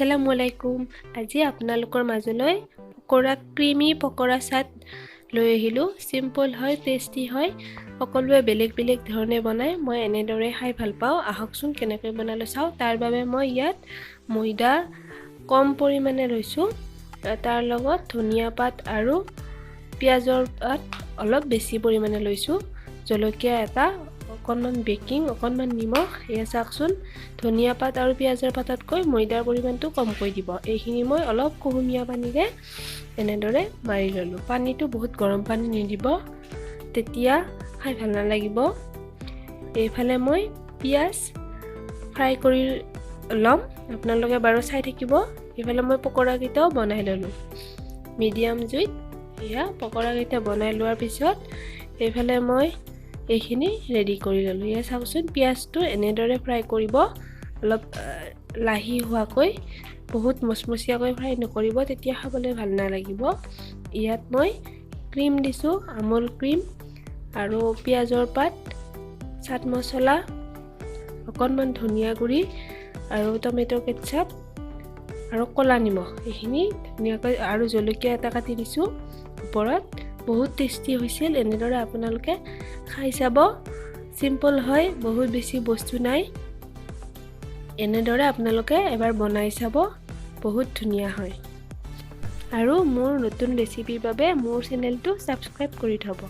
আসসালামু আলাইকুম। আজি আপোনালোকৰ মাজলৈ পকৰা ক্ৰিমি পকৰা চাট লৈ আহিলোঁ। সিম্পল হয়, টেষ্টি হয়, সকলোৱে বেলেগ বেলেগ ধৰণে বনায়। মই এনেদৰে খাই ভাল পাওঁ। আহকচোন কেনেকৈ বনালে চাওঁ। তাৰ বাবে মই ইয়াত ময়দা কম পৰিমাণে লৈছোঁ। তাৰ লগত ধনিয়া পাত আৰু পিঁয়াজৰ পাত অলপ বেছি পৰিমাণে লৈছোঁ। জলকীয়া এটা, অকণমান বেকিং, অকণমান নিমখ। এয়া চাওকচোন, ধনিয়া পাত আৰু পিঁয়াজৰ পাততকৈ ময়দাৰ পৰিমাণটো কমকৈ দিব। এইখিনি মই অলপ কুহুমীয়া পানীৰে এনেদৰে মাৰি ল'লোঁ। পানীটো বহুত গৰম পানী নিদিব, তেতিয়া খাই ভাল নালাগিব। এইফালে মই পিঁয়াজ ফ্ৰাই কৰি ল'ম, আপোনালোকে বাৰু চাই থাকিব। এইফালে মই পকৰাকেইটাও বনাই ল'লোঁ মিডিয়াম জুইত। এয়া পকৰাকেইটা বনাই লোৱাৰ পিছত এইফালে মই এইখিনি ৰেডি কৰি ল'লোঁ। এয়া চাওকচোন, পিঁয়াজটো এনেদৰে ফ্ৰাই কৰিব, অলপ লাহি হোৱাকৈ, বহুত মচমচীয়াকৈ ফ্ৰাই নকৰিব, তেতিয়া খাবলৈ ভাল নালাগিব। ইয়াত মই ক্ৰীম দিছোঁ, আমুল ক্ৰীম আৰু পিঁয়াজৰ পাত, চাট মছলা, অকণমান ধনিয়া গুড়ি আৰু টমেটো কেটচাপ আৰু ক'লা নিমখ। এইখিনি ধুনীয়াকৈ, আৰু জলকীয়া এটা কাটি দিছোঁ ওপৰত। বহুত টেষ্টি হৈছিল। এনেদৰে আপোনালোকে খাই চাব। চিম্পল হয়, বহুত বেছি বস্তু নাই। এনেদৰে আপোনালোকে এবাৰ বনাই চাব, বহুত ধুনীয়া হয়। আৰু মোৰ নতুন ৰেচিপিৰ বাবে মোৰ চেনেলটো ছাবস্ক্ৰাইব কৰি থ'ব।